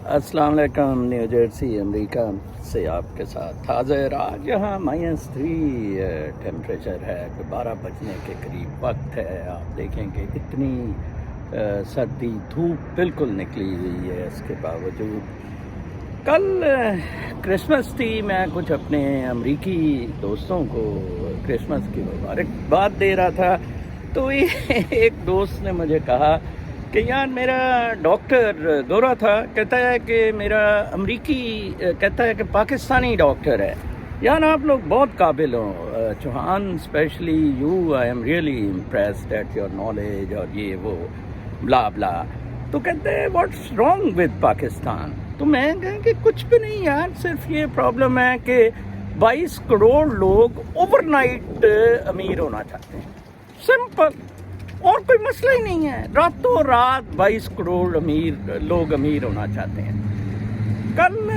السلام علیکم، new Jersey امریکہ سے آپ کے ساتھ حاضر۔ آج یہاں -3 ٹیمپریچر ہے، 12 بجنے کے قریب وقت ہے۔ آپ دیکھیں کہ اتنی سردی، دھوپ بالکل نکلی ہوئی ہے۔ اس کے باوجود کل کرسمس تھی، میں کچھ اپنے امریکی دوستوں کو کرسمس کی مبارکباد دے رہا تھا، تو ایک دوست نے مجھے کہا کہ یار میرا ڈاکٹر گورا تھا، کہتا ہے کہ میرا امریکی کہتا ہے کہ پاکستانی ڈاکٹر ہے، یار آپ لوگ بہت قابل ہو Chauhan, specially you, I am really impressed at your knowledge اور یہ وہ بلا بلا۔ تو کہتے ہیں واٹس رانگ ود پاکستان؟ تو میں کہا کہ کچھ بھی نہیں یار، صرف یہ پرابلم ہے کہ 22 کروڑ لوگ اوور نائٹ امیر ہونا چاہتے ہیں، سمپل، اور کوئی مسئلہ ہی نہیں ہے۔ راتوں رات 22 کروڑ لوگ امیر ہونا چاہتے ہیں۔ کل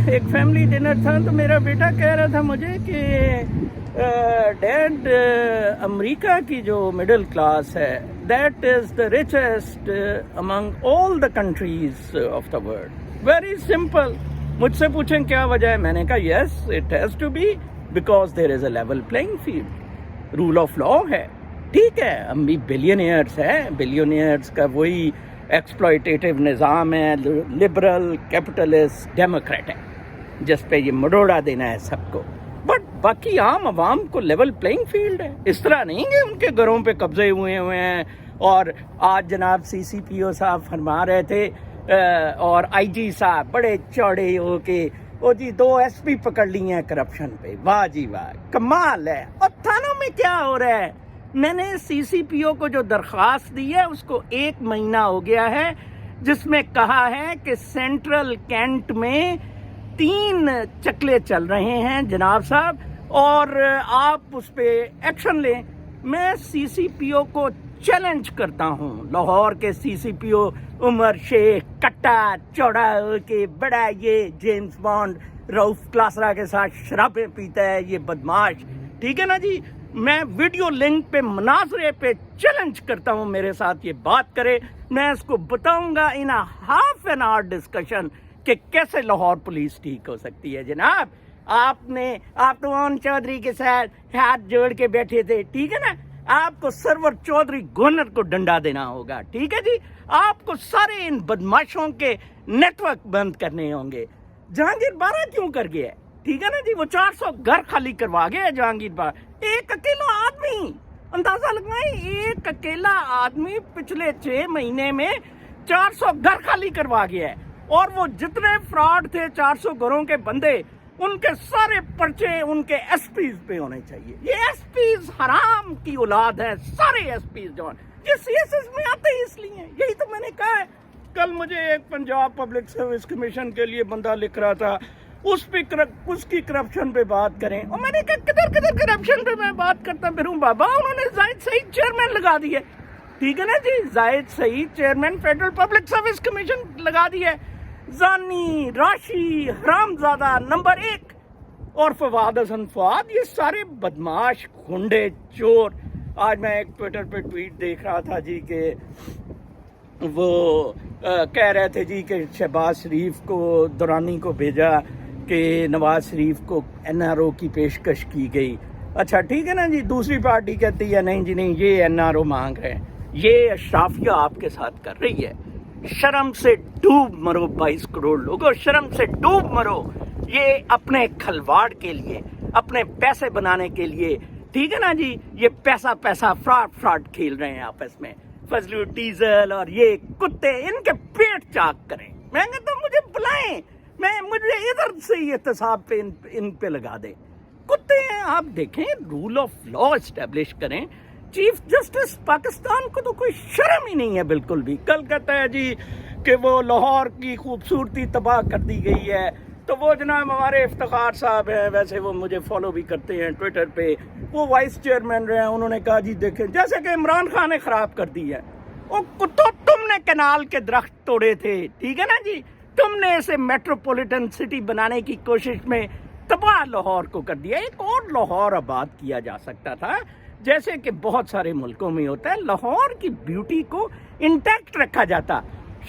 ایک فیملی ڈنر تھا، تو میرا بیٹا کہہ رہا تھا مجھے کہ ڈیڈ، امریکہ کی جو مڈل کلاس ہے that is the richest among all the countries of the world. Very simple. مجھ سے پوچھیں کیا وجہ ہے، میں نے کہا yes it has to be because there is a level playing field, rule of law ہے، ٹھیک ہے۔ ہم بھی بلینئرز ہیں، بلینئرز کا وہی ایکسپلائٹیٹو نظام ہے، لبرل کیپٹلسٹ ڈیموکریٹک، جس پہ یہ مڈوڑا دینا ہے سب کو، بٹ باقی عام عوام کو لیول پلئنگ فیلڈ ہے۔ اس طرح نہیں کہ ان کے گھروں پہ قبضے ہوئے ہیں۔ اور آج جناب CCPO صاحب فرما رہے تھے اور IG صاحب بڑے چوڑے ہو کے، وہ جی 2 SP پکڑ لی ہیں کرپشن پہ، واہ جی واہ، کمال ہے۔ اور تھانوں میں کیا ہو رہا ہے؟ میں نے CCPO کو جو درخواست دی ہے اس کو 1 مہینہ ہو گیا ہے، جس میں کہا ہے کہ سینٹرل کینٹ میں 3 چکلے چل رہے ہیں جناب صاحب، اور آپ اس پہ ایکشن لیں۔ میں CCPO کو چیلنج کرتا ہوں، لاہور کے CCPO عمر شیخ کٹا چوڑا ہو کے بڑا یہ جیمز بانڈ رؤف کلاسرا کے ساتھ شرابیں پیتا ہے یہ بدماش، ٹھیک ہے نا جی؟ میں ویڈیو لنک پہ مناظرے پہ چیلنج کرتا ہوں، میرے ساتھ یہ بات کرے، میں اس کو بتاؤں گا in half an hour discussion کہ کیسے لاہور پولیس ٹھیک ہو سکتی ہے۔ جناب آپ تو اون چودھری کے ساتھ ہاتھ جوڑ کے بیٹھے تھے، ٹھیک ہے نا؟ آپ کو سرور چودھری گورنر کو ڈنڈا دینا ہوگا، ٹھیک ہے جی؟ آپ کو سارے ان بدماشوں کے نیٹ ورک بند کرنے ہوں گے۔ جہانگیر بارہ کیوں کر گیا ہے، ٹھیک ہے نا جی؟ وہ 400 گھر خالی کروا گیا جہانگیر بارہ، ایک اکیلا آدمی، اندازہ لگائیں، ایک اکیلا آدمی پچھلے 6 مہینے میں 400 گھر خالی کروا گیا ہے۔ اور وہ جتنے فراڈ تھے 400 گھروں کے بندے، ان کے سارے پرچے ان کے SPs پہ ہونے چاہیے۔ یہ SPs حرام کی اولاد ہے، سارے SPs جو یہ CS میں آتے ہی اس لیے، یہی تو میں نے کہا ہے۔ کل مجھے ایک پنجاب پبلک سروس کمیشن کے لیے بندہ لکھ رہا تھا، اس کی کرپشن پہ بات کریں، اور میں نے کہا کدھر کرپشن پہ میں بات کرتا پھروں بابا؟ انہوں نے زاہد سعید چیئرمین لگا دیے، ٹھیک ہے نا جی؟ Zahid Saeed chairman federal public service commission لگا دیے، زانی، راشی، حرام زادہ نمبر 1، اور فواد حسن فواد، یہ سارے بدماش، گنڈے، چور۔ آج میں ایک ٹویٹر پہ ٹویٹ دیکھ رہا تھا جی کہ وہ کہہ رہے تھے جی کہ شہباز شریف کو، دورانی کو بھیجا کہ نواز شریف کو NRO کی پیشکش کی گئی۔ اچھا ٹھیک ہے نا جی؟ دوسری پارٹی کہتی ہے نہیں جی نہیں، یہ NRO مانگ رہے ہیں۔ یہ اشرافیہ آپ کے ساتھ کر رہی ہے۔ شرم سے ڈوب مرو 22 کروڑ لوگوں، شرم سے ڈوب مرو۔ یہ اپنے کھلواڑ کے لیے، اپنے پیسے بنانے کے لیے، ٹھیک ہے نا جی؟ یہ پیسہ فراڈ کھیل رہے ہیں آپس میں، فضلو ڈیزل اور یہ کتے، ان کے پیٹ چاک کریں۔ میں کہتا ہوں مجھے بلائیں، مجھے ادھر سے یہ احتساب پہ ان پہ لگا دیں، کتے ہیں آپ۔ دیکھیں، رول آف لا اسٹیبلش کریں۔ چیف جسٹس پاکستان کو تو کوئی شرم ہی نہیں ہے بالکل بھی۔ کل کہتا ہے جی کہ وہ لاہور کی خوبصورتی تباہ کر دی گئی ہے، تو وہ جناب ہمارے افتخار صاحب ہیں، ویسے وہ مجھے فالو بھی کرتے ہیں ٹویٹر پہ، وہ وائس چیئرمین رہے ہیں، انہوں نے کہا جی دیکھیں جیسے کہ عمران خان نے خراب کر دی ہے، وہ کتوں تم نے کنال کے درخت توڑے تھے، ٹھیک ہے نا جی؟ تم نے اسے میٹروپولیٹن سٹی بنانے کی کوشش میں تباہ لاہور کو کر دیا۔ ایک اور لاہور آباد کیا جا سکتا تھا، جیسے کہ بہت سارے ملکوں میں ہوتا ہے، لاہور کی بیوٹی کو انٹیکٹ رکھا جاتا۔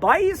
22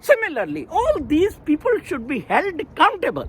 Similarly, all these people should be held accountable.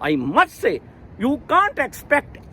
I must say, you can't expect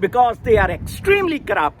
because they are extremely corrupt.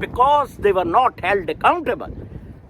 because they were not held accountable.